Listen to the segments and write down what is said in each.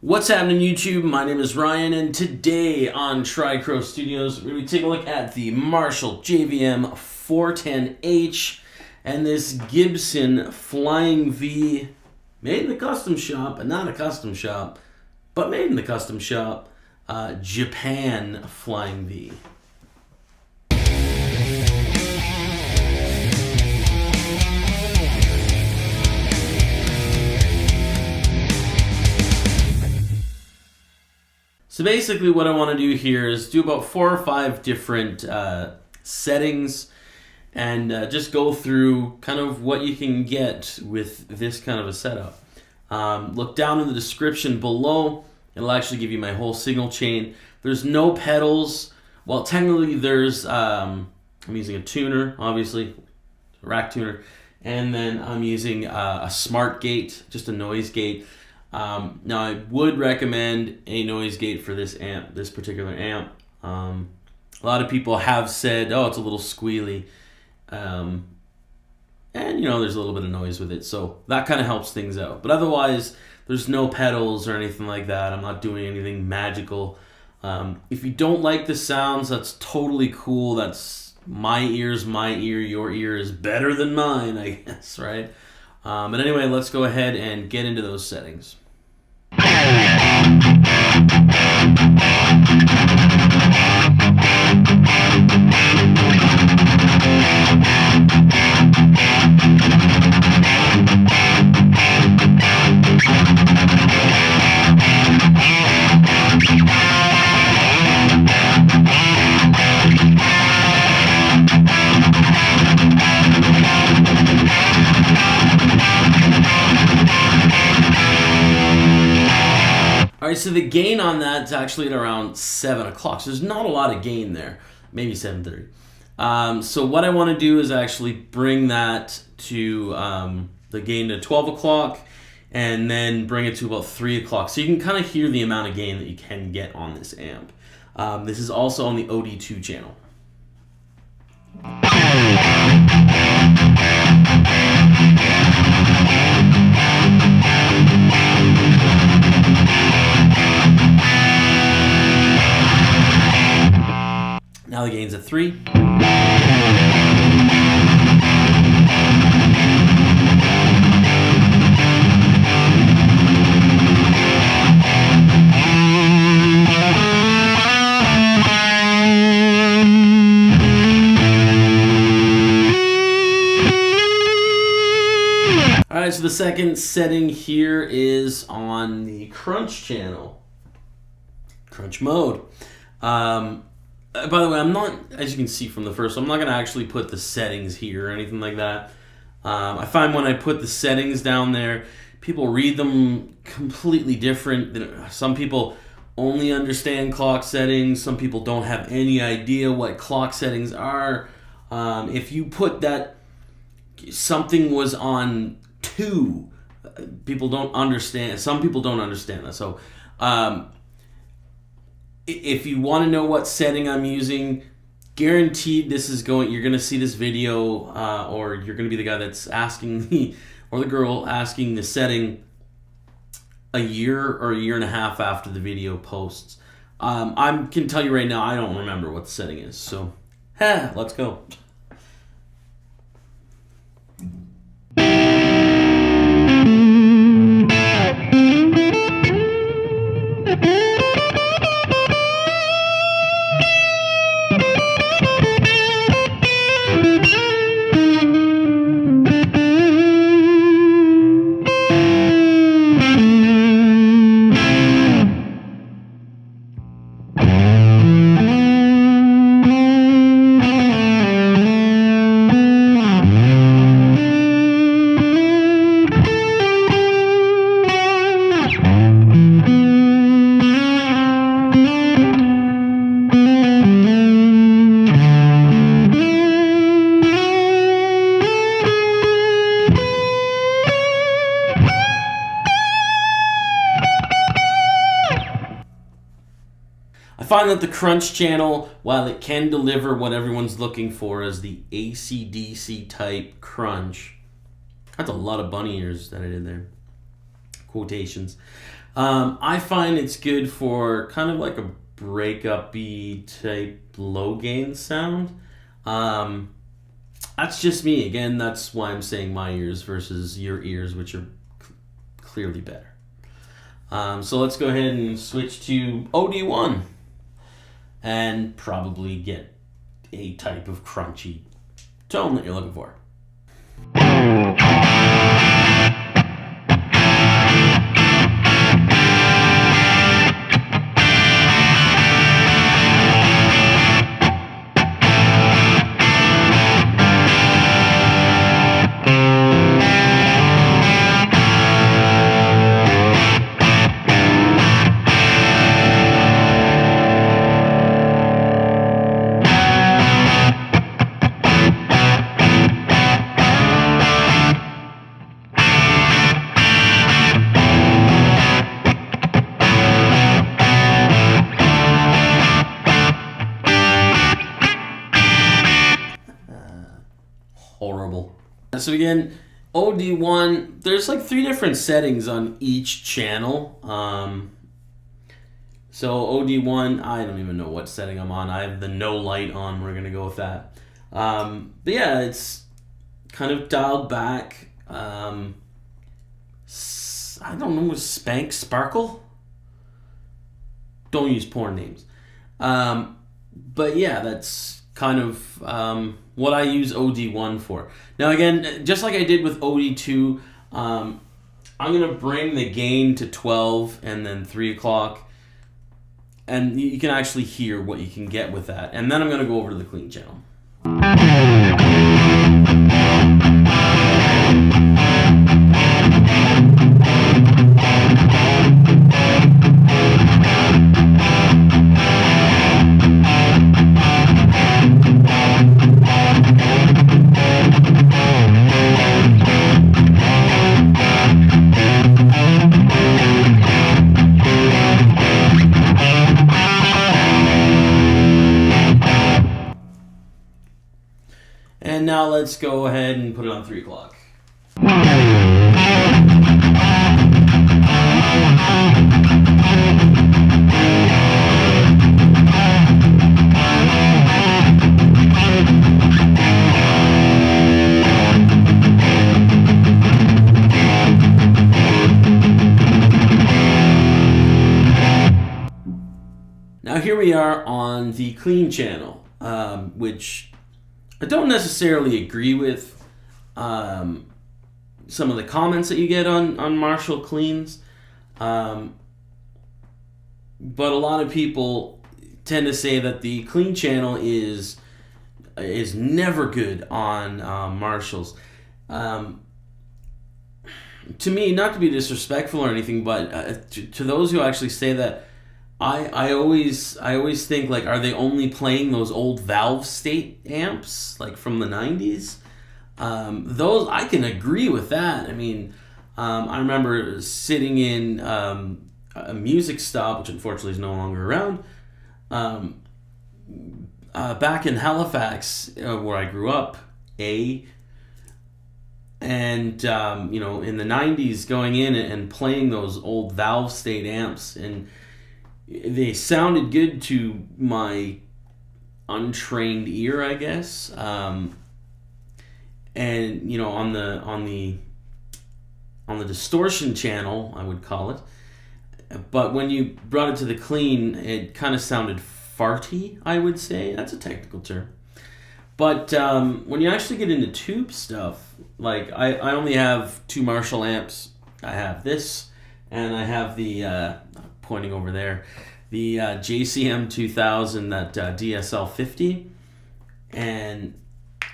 What's happening, YouTube? My name is Ryan, and today on Tricrow Studios, we're going to be taking a look at the Marshall JVM 410H and this Gibson Flying V, made in the custom shop, and not a custom shop, but made in the custom shop, Japan Flying V. So basically what I want to do here is do about 4 or 5 different settings and just go through kind of what you can get with this kind of a setup. Look down in the description below. It'll actually give you my whole signal chain. There's no pedals. Well, technically there's, I'm using a tuner, obviously, a rack tuner, and then I'm using a SmartGate, just a noise gate. Now I would recommend a noise gate for this amp, this particular amp. A lot of people have said, oh, it's a little squealy, and you know, there's a little bit of noise with it, so that kind of helps things out. But otherwise, there's no pedals or anything like that. I'm not doing anything magical. If you don't like the sounds, that's totally cool. That's my ear's my ear. Your ear is better than mine, I guess, right? But anyway, let's go ahead and get into those settings. Alright, so the gain on that is actually at around 7 o'clock. So there's not a lot of gain there, maybe 7:30. So what I want to do is actually bring that to the gain to 12 o'clock and then bring it to about 3 o'clock. So you can kind of hear the amount of gain that you can get on this amp. This is also on the OD2 channel. Now the gain's at 3. Alright, so the second setting here is on the crunch channel. Crunch mode. By the way, I'm not, as you can see from the first, I'm not going to actually put the settings here or anything like that. I find when I put the settings down there, people read them completely different. Some people only understand clock settings. Some people don't have any idea what clock settings are. If you put that something was on 2, people don't understand. Some people don't understand that. So, if you want to know what setting I'm using, guaranteed this is going, you're going to see this video, or you're going to be the guy that's asking me, or the girl asking the setting a year or a year and a half after the video posts. I can tell you right now, I don't remember what the setting is. So, let's go. I find that the crunch channel, while it can deliver what everyone's looking for as the ACDC type crunch, that's a lot of bunny ears that I did there, quotations. I find it's good for kind of like a break-up-y type low gain sound. That's just me. Again, that's why I'm saying my ears versus your ears, which are clearly better. So let's go ahead and switch to OD1 and probably get a type of crunchy tone that you're looking for. Horrible. So again, OD1, there's like 3 different settings on each channel. So OD1, I don't even know what setting I'm on. I have the no light on. We're going to go with that. But yeah, it's kind of dialed back. I don't know, Spank Sparkle? Don't use porn names. But yeah, that's kind of what I use OD1 for. Now again, just like I did with OD2, I'm going to bring the gain to 12 and then 3 o'clock. And you can actually hear what you can get with that. And then I'm going to go over to the clean channel. And now let's go ahead and put it on 3 o'clock. Now here we are on the clean channel, which I don't necessarily agree with some of the comments that you get on Marshall cleans, but a lot of people tend to say that the clean channel is never good on Marshalls. To me, not to be disrespectful or anything, but to those who actually say that, I always think, like, are they only playing those old valve state amps like from the 90s? Those, I can agree with that. I mean, I remember sitting in a music stop, which unfortunately is no longer around, back in Halifax, where I grew up, and in the 90s, going in and playing those old valve state amps, and they sounded good to my untrained ear, I guess. And on the distortion channel, I would call it. But when you brought it to the clean, it kind of sounded farty, I would say. That's a technical term. But when you actually get into tube stuff, like I only have 2 Marshall amps. I have this, and I have the pointing over there, the JCM 2000, that DSL 50, and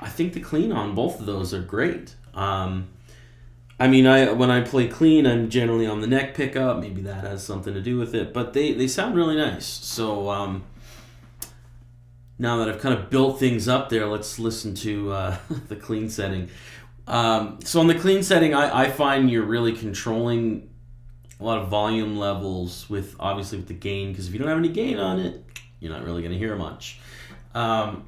I think the clean on both of those are great. When I play clean, I'm generally on the neck pickup. Maybe that has something to do with it, but they sound really nice. So now that I've kind of built things up there, let's listen to the clean setting. So on the clean setting, I find you're really controlling a lot of volume levels with the gain, because if you don't have any gain on it, you're not really going to hear much. But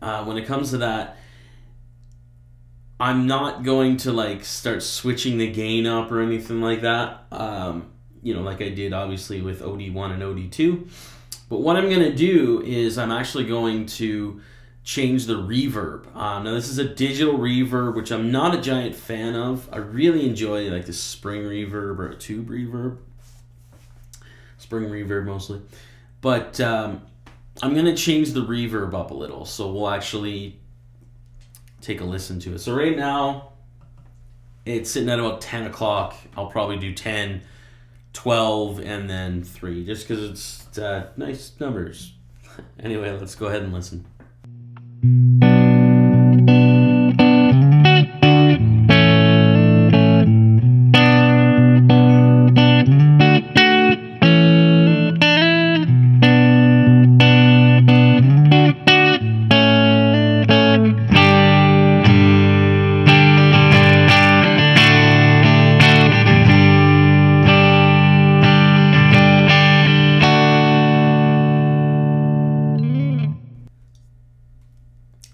when it comes to that, I'm not going to like start switching the gain up or anything like that. You know, like I did obviously with OD1 and OD2. But what I'm going to do is I'm actually going to change the reverb. Now this is a digital reverb, which I'm not a giant fan of. I really enjoy like the spring reverb or a tube reverb. Spring reverb mostly. But I'm going to change the reverb up a little. So we'll actually take a listen to it. So right now, it's sitting at about 10 o'clock. I'll probably do 10, 12, and then 3, just because it's nice numbers. Anyway, let's go ahead and listen.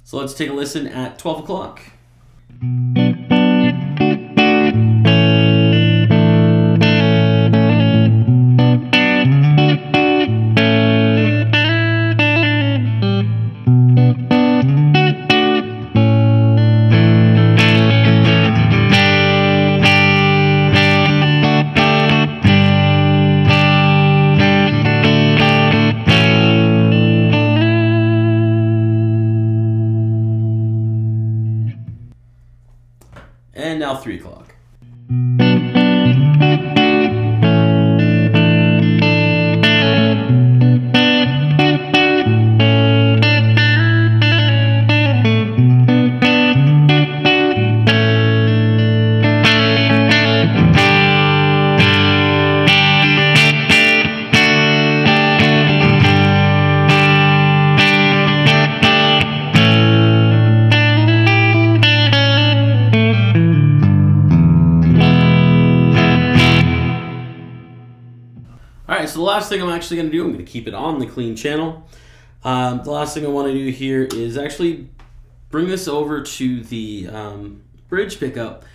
So let's take a listen at 12 o'clock. And now 3 o'clock. Alright, so the last thing I'm actually going to do, I'm going to keep it on the clean channel. The last thing I want to do here is actually bring this over to the bridge pickup.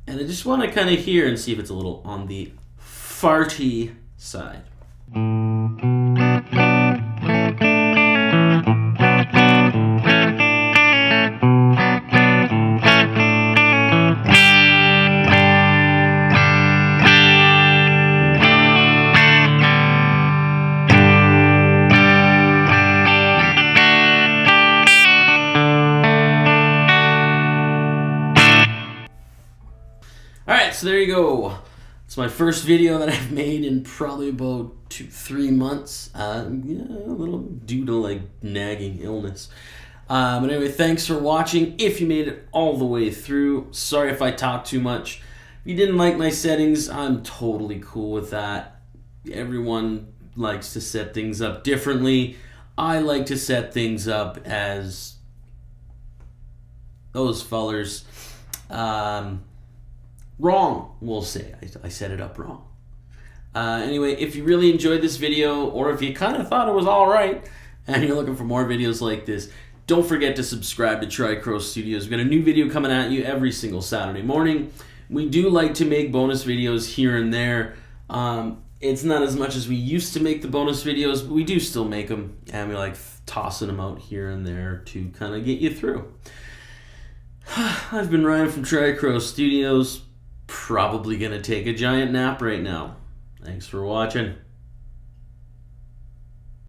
And I just want to kind of hear and see if it's a little on the farty side. Alright, so there you go. It's my first video that I've made in probably about 2-3 months. Yeah, a little due to like nagging illness. But anyway, thanks for watching. If you made it all the way through, sorry if I talked too much. If you didn't like my settings, I'm totally cool with that. Everyone likes to set things up differently. I like to set things up as those fellers. Wrong, we'll say. I set it up wrong. Anyway, if you really enjoyed this video, or if you kind of thought it was alright, and you're looking for more videos like this, don't forget to subscribe to Tricrow Studios. We've got a new video coming at you every single Saturday morning. We do like to make bonus videos here and there. It's not as much as we used to make the bonus videos, but we do still make them, and we like tossing them out here and there to kind of get you through. I've been Ryan from Tricrow Studios. Probably gonna take a giant nap right now. Thanks for watching.